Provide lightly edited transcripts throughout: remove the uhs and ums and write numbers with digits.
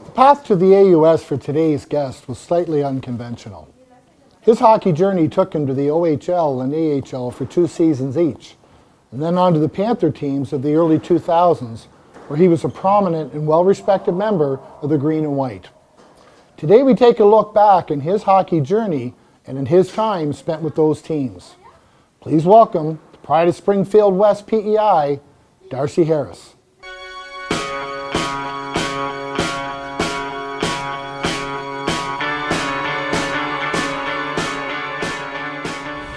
The path to the AUS for today's guest was slightly unconventional. His hockey journey took him to the OHL and AHL for 2 seasons each, and then on to the Panther teams of the early 2000s, where he was a prominent and well-respected member of the Green and White. Today we take a look back in his hockey journey and in his time spent with those teams. Please welcome the pride of Springfield West PEI, Darcy Harris.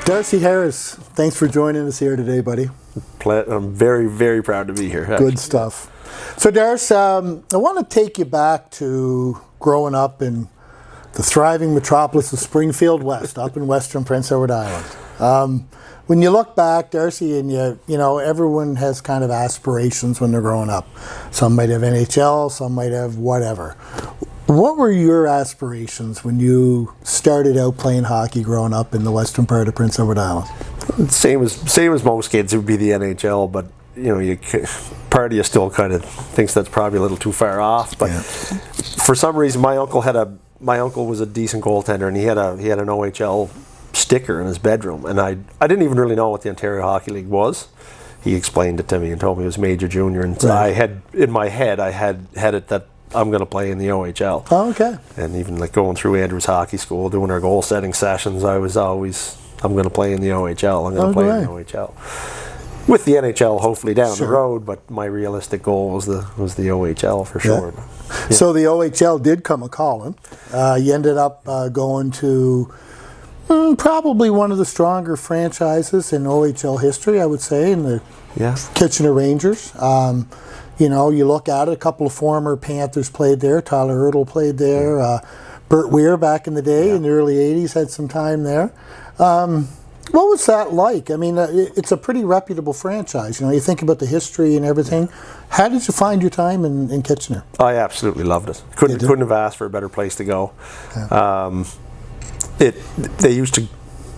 Darcy Harris, thanks for joining us here today, buddy. I'm very, very proud to be here. Actually. Good stuff. So, Darcy, I want to take you back to growing up in the thriving metropolis of Springfield West, up in western Prince Edward Island. When you look back, Darcy, and you know, everyone has kind of aspirations when they're growing up. Some might have NHL, some might have whatever. What were your aspirations when you started out playing hockey growing up in the western part of Prince Edward Island? Same as most kids, it would be the NHL, but you know, part of you still kind of thinks that's probably a little too far off. But for some reason, my uncle was a decent goaltender, and he had an OHL sticker in his bedroom, and I didn't even really know what the Ontario Hockey League was. He explained it to me and told me it was major, junior, and so I had in my head it that I'm going to play in the OHL. Oh, okay. And even like going through Andrews Hockey School, doing our goal setting sessions, I was always, I'm going to play in the OHL. I'm going to play in the OHL. With the NHL, hopefully down the road, but my realistic goal was the OHL for sure. Yeah. So the OHL did come a calling. You ended up going to probably one of the stronger franchises in OHL history, I would say, in the Kitchener Rangers. You know, you look at it, a couple of former Panthers played there. Tyler Ertl played there. Bert Weir back in the day, in the early 80s, had some time there. What was that like? I mean, it's a pretty reputable franchise. You know, you think about the history and everything. How did you find your time in Kitchener? I absolutely loved it. Couldn't have asked for a better place to go. Yeah.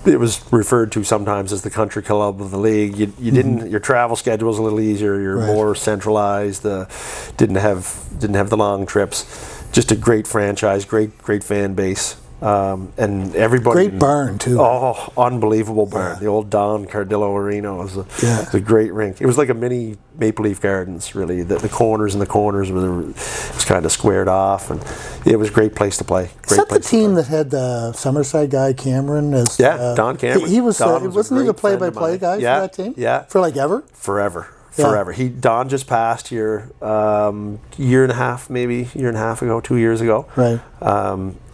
It was referred to sometimes as the country club of the league. You didn't. Your travel schedule was a little easier. You're more centralized. Didn't have the long trips. Just a great franchise. Great fan base. And everybody. Great barn too. Oh, unbelievable barn! The old Don Cardillo Arena was a great rink. It was like a mini Maple Leaf Gardens, really. The corners and the corners was kind of squared off, and it was a great place to play. Is that the team that had the Summerside guy Cameron as? Don Cameron. He was. Wasn't he the play-by-play guy for that team? Yeah. For like ever. Forever. Don just passed here year and a half ago, 2 years ago. Right.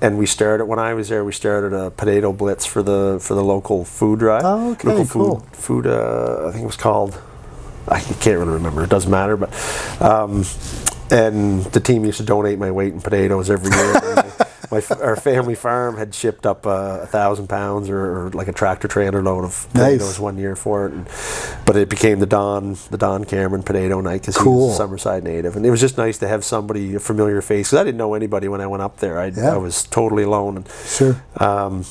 And we started, when I was there, we started a potato blitz for the local food drive. Oh, okay, local food, I think it was called, I can't really remember, it doesn't matter, but and the team used to donate my weight in potatoes every year. Our family farm had shipped up 1,000 pounds or like a tractor trailer load of potatoes one year for it, but it became the Don Cameron Potato Night because he was a Summerside native, and it was just nice to have somebody, a familiar face, because I didn't know anybody when I went up there. I was totally alone. And,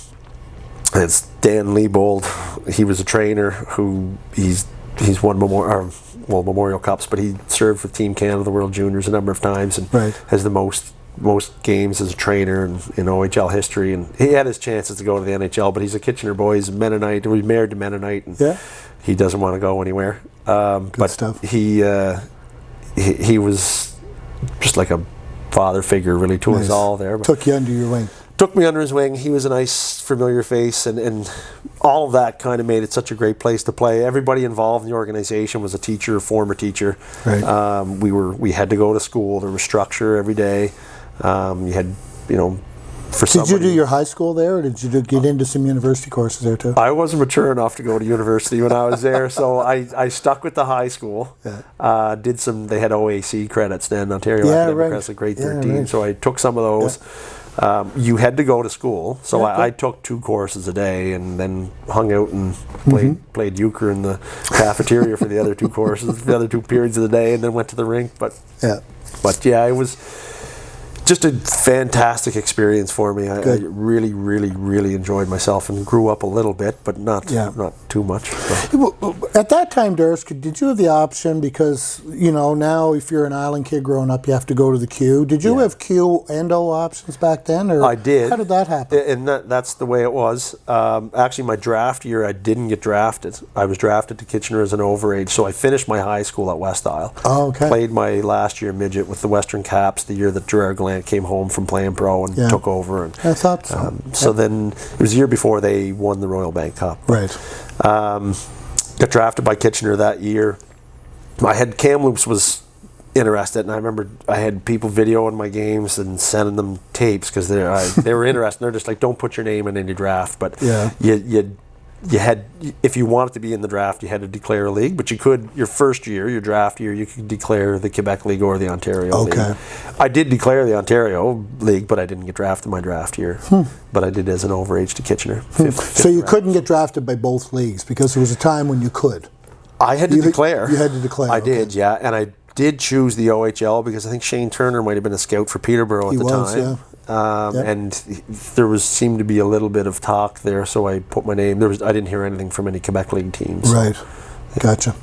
it's Dan Leibold. He was a trainer who he's won Memorial Cups, but he served with Team Canada, the World Juniors, a number of times, and has the most games as a trainer in OHL history, and he had his chances to go to the NHL, but he's a Kitchener boy. He's a Mennonite. He's married to Mennonite, and he doesn't want to go anywhere. But stuff. He was just like a father figure, really, to us all there. But took you under your wing. Took me under his wing. He was a nice, familiar face, and all of that kind of made it such a great place to play. Everybody involved in the organization was a teacher, a former teacher. Right. We had to go to school. There was structure every day. You had, Did you do your high school there, or did you get into some university courses there too? I wasn't mature enough to go to university when I was there, so I stuck with the high school. Yeah. They had OAC credits then, Ontario Academic Credits, grade 13, so I took some of those. Yeah. You had to go to school, so I took 2 courses a day and then hung out and played euchre in the cafeteria for the other 2 courses, the other 2 periods of the day, and then went to the rink. But it just a fantastic experience for me. I really, really, really enjoyed myself and grew up a little bit, but not too much. So. At that time, Darcy, did you have the option, because, you know, now if you're an island kid growing up, you have to go to the Q. Did you have Q and O options back then? Or I did. How did that happen? And that's the way it was. Actually, my draft year, I didn't get drafted. I was drafted to Kitchener as an overage, so I finished my high school at West Isle. Oh, okay. Played my last year midget with the Western Caps the year that Gerard Gallant came home from playing pro and took over. And, I thought so. So then it was the year before they won the Royal Bank Cup. Right. Got drafted by Kitchener that year. I had Kamloops was interested, and I remember I had people videoing my games and sending them tapes because they were interested. They're just like, don't put your name in any draft, but you had, if you wanted to be in the draft, you had to declare a league, but you could, your first year, your draft year, you could declare the Quebec League or the Ontario League. I did declare the Ontario League, but I didn't get drafted my draft year. But I did as an overage to Kitchener. So you couldn't get drafted by both leagues, because there was a time when you could. I had to declare. You had to declare. I did, yeah. And I did choose the OHL because I think Shane Turner might have been a scout for Peterborough at the time. Yeah. And there seemed to be a little bit of talk there, so I put my name. I didn't hear anything from any Quebec League teams. Right. Gotcha.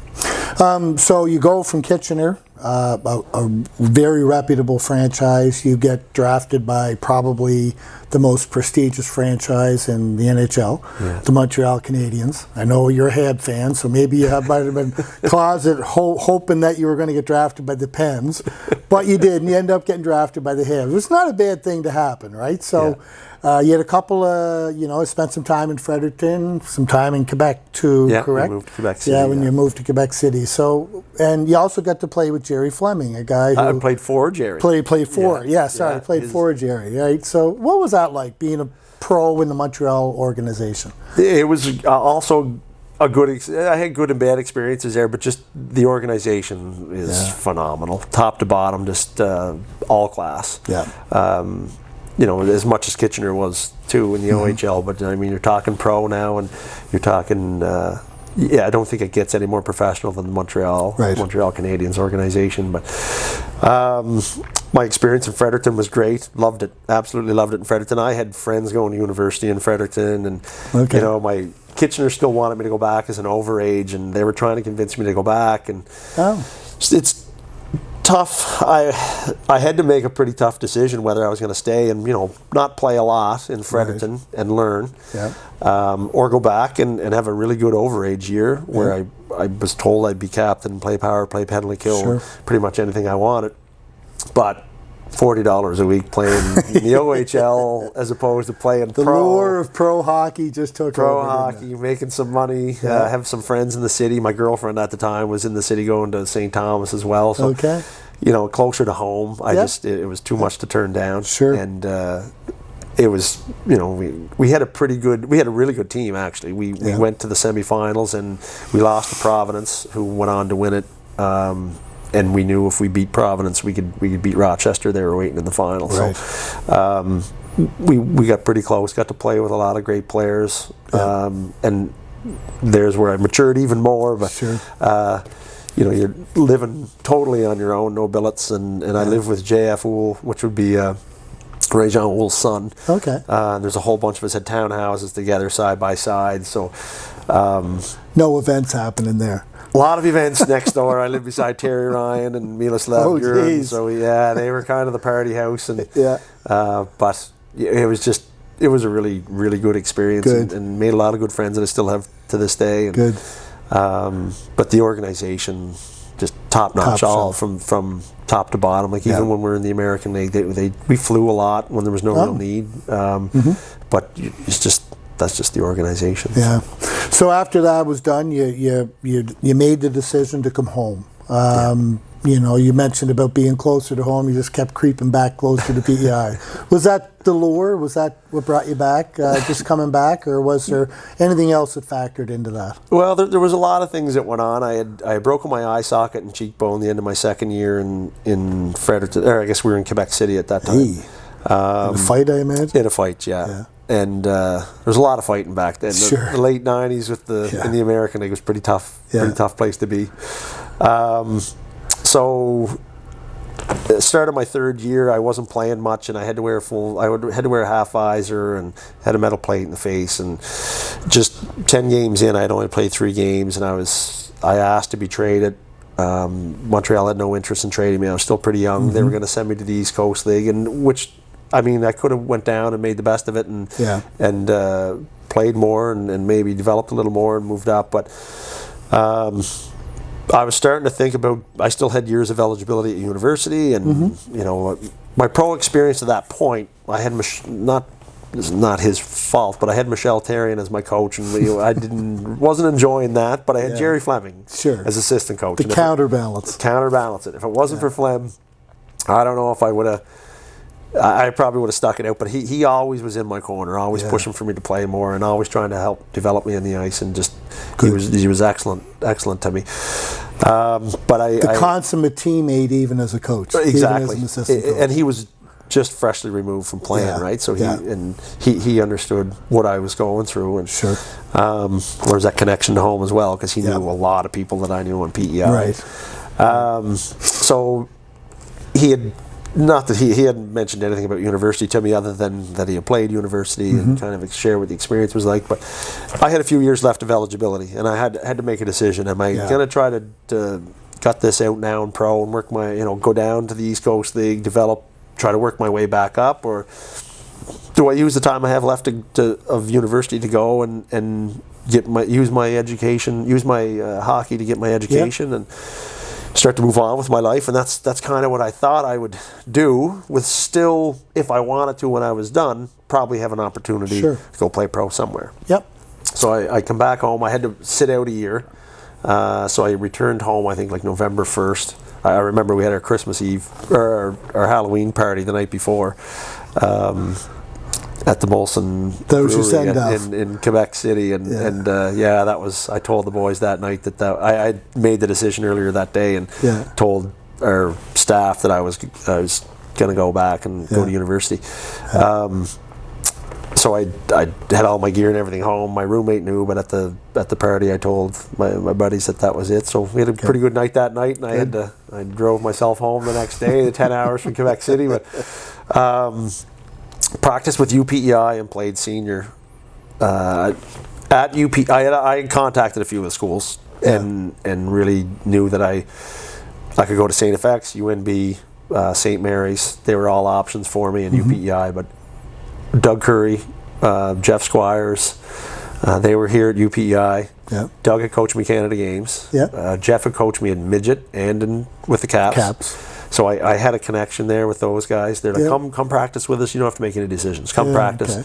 So you go from Kitchener, a very reputable franchise. You get drafted by probably the most prestigious franchise in the NHL, the Montreal Canadiens. I know you're a Habs fan, so maybe you might have been closet hoping that you were going to get drafted by the Pens, but you did, and you end up getting drafted by the Habs. It's not a bad thing to happen, right? So you had a couple of, spent some time in Fredericton, some time in Quebec too, correct? Yeah, moved to Quebec City. Yeah, when you moved to Quebec City. So, and you also got to play with Jerry Fleming, a guy who... I played for Jerry. Played for, played for Jerry, right? So what was that like, being a pro in the Montreal organization? It was also a good... I had good and bad experiences there, but just the organization is phenomenal. Top to bottom, just all class. Yeah. As much as Kitchener was too in the OHL, but I mean, you're talking pro now, and you're talking, I don't think it gets any more professional than the Montreal Canadiens organization. But my experience in Fredericton was great. Loved it, absolutely loved it in Fredericton. I had friends going to university in Fredericton, and my Kitchener still wanted me to go back as an overage, and they were trying to convince me to go back, and it's tough. I had to make a pretty tough decision whether I was going to stay and not play a lot in Fredericton and learn, or go back and have a really good overage year where I was told I'd be captain, play power play, penalty kill, pretty much anything I wanted, but $40 a week playing in the OHL as opposed to playing the pro. lure of pro hockey just took pro over. Hockey, making some money, have some friends in the city. My girlfriend at the time was in the city going to St. Thomas as well. So, closer to home. It was too much to turn down. And it was, we had a really good team actually. We went to the semifinals and we lost to Providence, who went on to win it. And we knew if we beat Providence, we could beat Rochester. They were waiting in the final. So we got pretty close. Got to play with a lot of great players, and there's where I matured even more. But you're living totally on your own, no billets, and I live with J.F. Oul, which would be Ray Jean Oul's son. There's a whole bunch of us had townhouses together, side by side. So no events happening there. A lot of events next door. I lived beside Terry Ryan and Miloslav Gurin, so they were kind of the party house, and but it was a really, really good experience, and made a lot of good friends that I still have to this day. And, but the organization, just top notch, all from top to bottom. Like even when we were in the American League, we flew a lot when there was no real need. But that's just the organization. Yeah. So after that was done, you made the decision to come home. You mentioned about being closer to home. You just kept creeping back closer to PEI. Was that the lure? Was that what brought you back? Just coming back, or was there anything else that factored into that? Well, there was a lot of things that went on. I had broken my eye socket and cheekbone the end of my second year in Fredericton. Or I guess we were in Quebec City at that time. In a fight, I imagine. In a fight, And there was a lot of fighting back then. The late '90s in the American League was pretty tough. Pretty tough place to be. So start of my third year, I wasn't playing much, and I had to wear had to wear a half visor and had a metal plate in the face. And just 10 games in, I'd only played 3 games, and I asked to be traded. Montreal had no interest in trading me. I was still pretty young. They were going to send me to the East Coast League, and which, I mean, I could have went down and made the best of it, and played more and maybe developed a little more and moved up, but. I was starting to think about, I still had years of eligibility at university, and you know, my pro experience at that point, I had this is not his fault, but I had Michelle Therrien as my coach, and I wasn't enjoying that, but I had Jerry Fleming as assistant coach. The counterbalance. Counterbalance it. If it wasn't for Flem, I don't know if I would have. I probably would have stuck it out, but he always was in my corner, always pushing for me to play more, and always trying to help develop me on the ice, and just he was excellent to me. But the consummate teammate, even as a coach, exactly, even as an assistant coach. And he was just freshly removed from playing, right? So he understood what I was going through, and there's that connection to home as well, because he knew a lot of people that I knew on PEI. Right. So he had. Not that he hadn't mentioned anything about university to me, other than that he had played university and kind of share what the experience was like. But I had a few years left of eligibility, and I had to make a decision. Am I going to try to cut this out now in pro and work go down to the East Coast League, try to work my way back up, or do I use the time I have left of university to go and use my education, use my hockey to get my education and start to move on with my life? And that's kind of what I thought I would do, with still, if I wanted to when I was done, probably have an opportunity to go play pro somewhere. So I come back home. I had to sit out a year. So I returned home, I think, like November 1st. I remember we had our Christmas Eve, or our Halloween party the night before. At the Molson Brewery in Quebec City, and that was. I told the boys that night that I made the decision earlier that day, and told our staff that I was going to go back and go to university. So I had all my gear and everything home. My roommate knew, but at the party I told my buddies that was it. So we had a pretty good night that night, and I drove myself home the next day, the 10 hours from Quebec City, but. Practiced with UPEI and played senior at UPEI. I had contacted a few of the schools and really knew that I could go to St. FX, UNB, St. Mary's. They were all options for me in UPEI. But Doug Curry, Jeff Squires, they were here at UPEI. Doug had coached me Canada Games. Jeff had coached me in midget and with the Caps. So I had a connection there with those guys. They're like, come practice with us. You don't have to make any decisions. Come practice.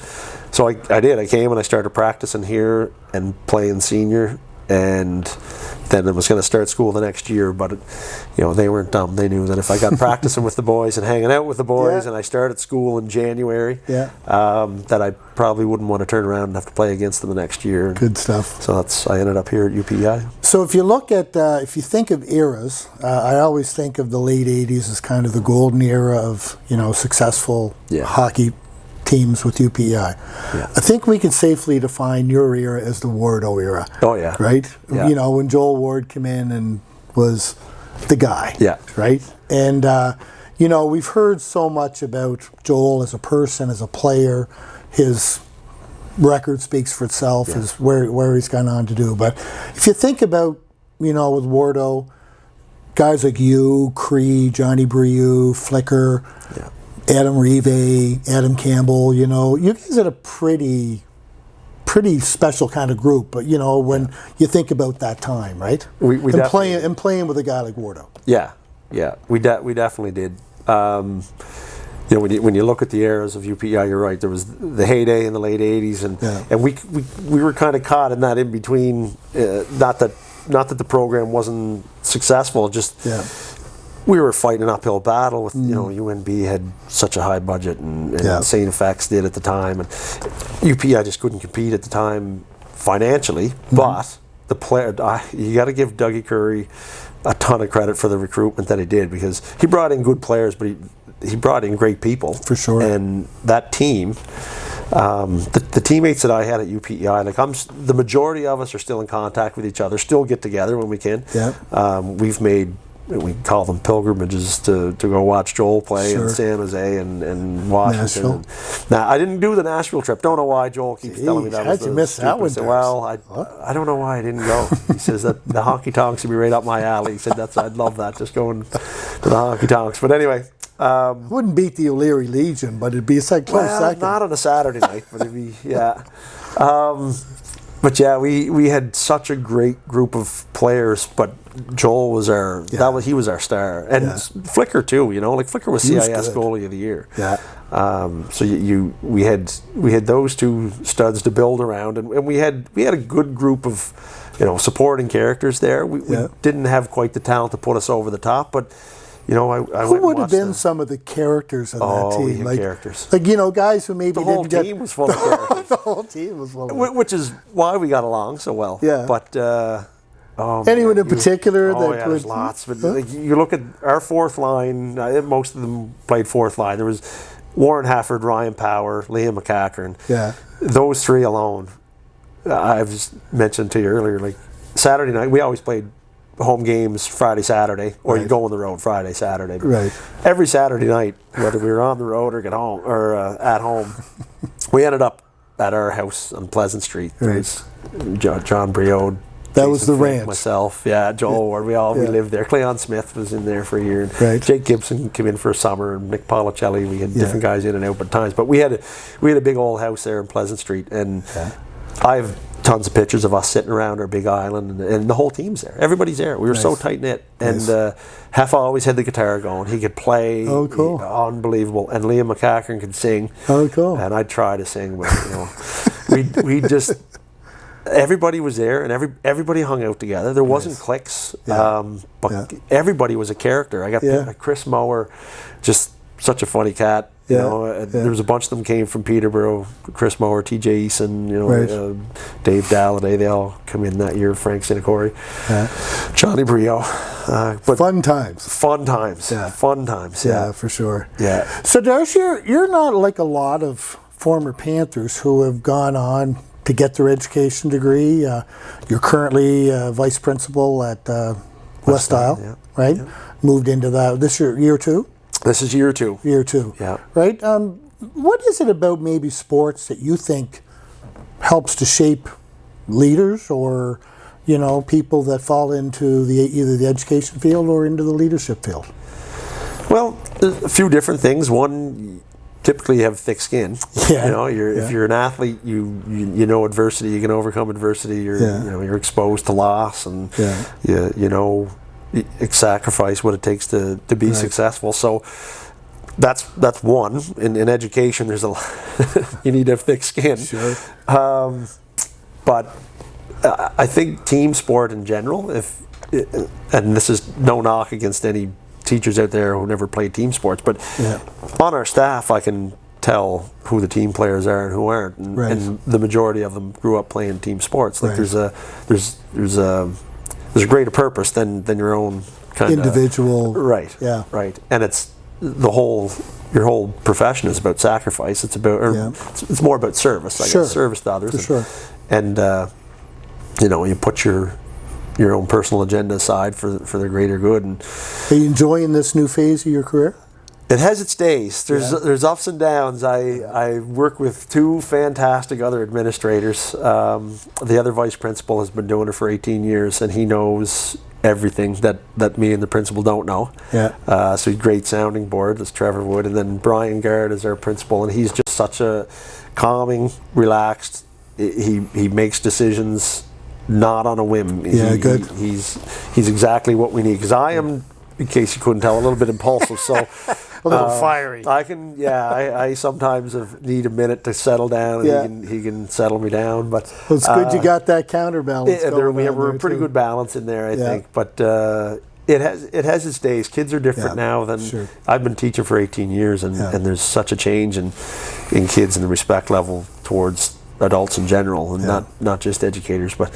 So I did. I came and I started practicing here and playing senior, and then I was going to start school the next year. But they weren't dumb. They knew that if I got practicing with the boys and hanging out with the boys, and I started school in January, that I probably wouldn't want to turn around and have to play against them the next year. Good stuff. So I ended up here at UPEI. So if you look at, if you think of eras, I always think of the late 80s as kind of the golden era of, successful hockey teams with UPEI. I think we can safely define your era as the Wardo era. Oh, yeah. Right? When Joel Ward came in and was the guy. Right? And, we've heard so much about Joel as a person, as a player. His record speaks for itself, is where he's gone on to do. But if you think about, with Wardo, guys like you, Cree, Johnny Brieux, Flicker, Adam Rive, Adam Campbell, you guys are a pretty special kind of group. But when you think about that time, right? We playing with a guy like Wardo. We definitely did. When you look at the eras of UPEI, you're right. There was the heyday in the late '80s, and we were kind of caught in that in between. Not that the program wasn't successful, just we were fighting an uphill battle with UNB had such a high budget, and St. FX did at the time, and UPEI just couldn't compete at the time financially. But the player, you got to give Dougie Curry a ton of credit for the recruitment that he did, because he brought in good players, but he brought in great people. For sure. And that team, the teammates that I had at UPEI, the majority of us are still in contact with each other, still get together when we can. We've made we call them pilgrimages to go watch Joel play Sure. in San Jose and Washington. Nashville. Now, I didn't do the Nashville trip. Don't know why Joel keeps telling me that. How'd was you the miss that one, stupidest- Darcy? Well, I don't know why I didn't go. He says that the honky tonks would be right up my alley. He said I'd love that, just going to the honky tonks. But anyway. Wouldn't beat the O'Leary Legion, but it'd be a close Well, second. not on a Saturday night, but it'd be, yeah. But yeah, we had such a great group of players, but Joel was he was our star, and Flicker too. Like Flicker was He was CIS good. goalie of the year. Yeah. So we had those two studs to build around, and we had a good group of supporting characters there. We didn't have quite the talent to put us over the top, but. I Who went and would have watched been them. some of the characters on that we team? had Like characters. Like, guys who maybe The whole didn't get... team was full of characters. The whole team was full of... Which is why we got along so well. Yeah. But Anyone in particular that would... there's lots. But like, you look at our fourth line. Most of them played fourth line. There was Warren Hafford, Ryan Power, Liam McCachran. Yeah. Those three alone. I've just mentioned to you earlier. Like Saturday night, we always played home games Friday, Saturday, or you go on the road Friday, Saturday. But Right. every Saturday night, whether we were on the road or at home, we ended up at our house on Pleasant Street. There was John Briode. That was Jason the Frick, ranch. Myself, Joel Ward. We lived there. Cleon Smith was in there for a year. Right. Jake Gibson came in for a summer, and Nick Policelli. We had different guys in and out at times, but we had a big old house there in Pleasant Street, and I have tons of pictures of us sitting around our big island, and the whole team's there. Everybody's there. We were so tight knit, and Heffa always had the guitar going. He could play. Oh, cool! Unbelievable. And Liam McCachran could sing. Oh, cool! And I'd try to sing, but we just. Everybody was there, and everybody hung out together. There wasn't cliques, but everybody was a character. I got Chris Mower, just such a funny cat. There was a bunch of them came from Peterborough. Chris Mower, TJ Eason, Dave Dalladay. They all come in that year. Frank Sinacori, Johnny Brio. But fun times. Fun times. Yeah. Fun times. Yeah, for sure. Yeah. So Darcy, you're not like a lot of former Panthers who have gone on to get their education degree. You're currently vice principal at West Isle, right? Yeah. Moved into that. This year two? This is year two. Year two. Yeah. Right? What is it about maybe sports that you think helps to shape leaders or, people that fall into either the education field or into the leadership field? Well, there's a few different things. One, typically you have thick skin. Yeah. If you're an athlete, you know adversity. You can overcome adversity. You're exposed to loss, and you sacrifice what it takes to be successful. So that's one. In education, there's you need to have thick skin. Sure. But I think team sport in general, and this is no knock against any teachers out there who never played team sports, but on our staff I can tell who the team players are and who aren't, and the majority of them grew up playing team sports. Like there's a greater purpose than your own kind individual. Right. Yeah. Right. And it's your whole profession is about sacrifice. It's about it's more about service. I guess service to others. For sure. And you put your own personal agenda aside for the greater good. And are you enjoying this new phase of your career? It has its days. There's ups and downs. I work with two fantastic other administrators. The other vice principal has been doing it for 18 years, and he knows everything that me and the principal don't know. Yeah. So he's great sounding board. That's Trevor Wood, and then Brian Garrett is our principal, and he's just such a calming, relaxed. He makes decisions not on a whim. Good. He's exactly what we need, because I am, in case you couldn't tell, a little bit impulsive. So a little fiery. I can, I sometimes need a minute to settle down, and he can settle me down. But well, it's good you got that counterbalance. We have a pretty good balance in there, I think. But it has its days. Kids are different now than I've been teaching for 18 years, and there's such a change in kids and the respect level towards adults in general, and not just educators. But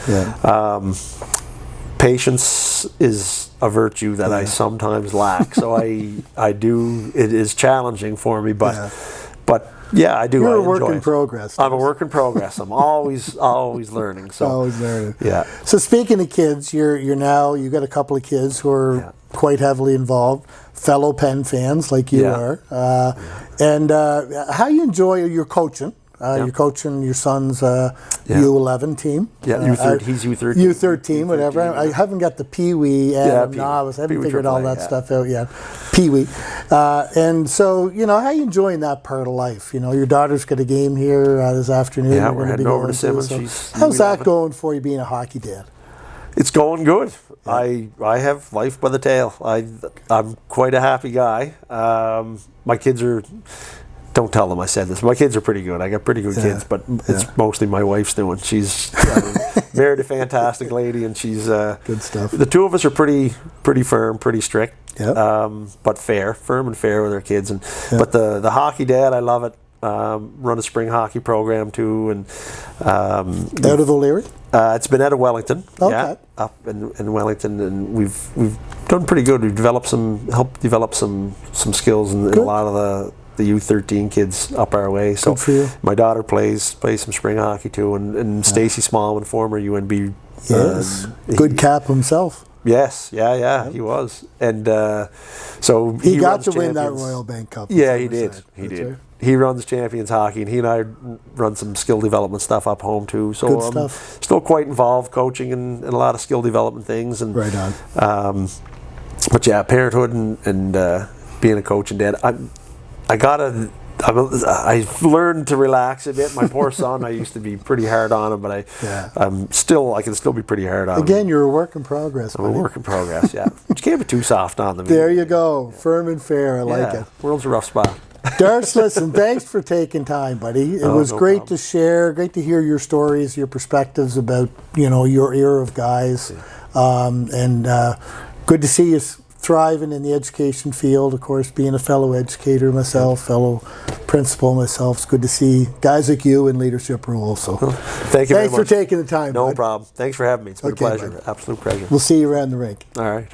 patience is a virtue that I sometimes lack. So I do. It is challenging for me, but I do. You're a work in progress. I'm a work in progress. I'm always learning. So always learning. Yeah. So speaking of kids, you got a couple of kids who are quite heavily involved. Fellow Penn fans like you are. And how you enjoy your coaching? You're coaching your son's U11 team. Yeah, he's U13. U13, whatever. I haven't got the Pee-wee and novice. I haven't figured all that stuff out yet. Pee-wee. And so, how you enjoying that part of life? Your daughter's got a game here this afternoon. Yeah, we're heading over to Simmons. So how's that going for you being a hockey dad? It's going good. I have life by the tail. I'm quite a happy guy. My kids are... Don't tell them I said this. My kids are pretty good. I got pretty good kids, but it's mostly my wife's doing. She's married a fantastic lady, and she's good stuff. The two of us are pretty firm, pretty strict, but firm and fair with our kids. And but the hockey dad, I love it. Run a spring hockey program too, and out of O'Leary. It's been out of Wellington, up in Wellington, and we've done pretty good. We've helped develop some skills in a lot of the U13 kids up our way. So my daughter plays some spring hockey too, and Stacey Smallman, former UNB, good cap himself. Yes, he was, and so he got to win that Royal Bank Cup. Yeah, he did. He did. Right. He runs Champions Hockey, and he and I run some skill development stuff up home too. So I'm still quite involved coaching and a lot of skill development things. And right on. But yeah, parenthood and being a coach and dad, I've learned to relax a bit. My poor son, I used to be pretty hard on him, but I can still be pretty hard on him. Again, you're a work in progress. I'm a work in progress, yeah. But you can't be too soft on them. There you go. Firm and fair. I like it. World's a rough spot. Darcy, listen, thanks for taking time, buddy. It was great to share, great to hear your stories, your perspectives about, your era of guys. And good to see you thriving in the education field. Of course, being a fellow educator myself, fellow principal myself, it's good to see guys like you in leadership roles. So thank you very much. Thanks for taking the time. No problem. Thanks for having me. It's been a pleasure. Bud. Absolute pleasure. We'll see you around the rink. All right.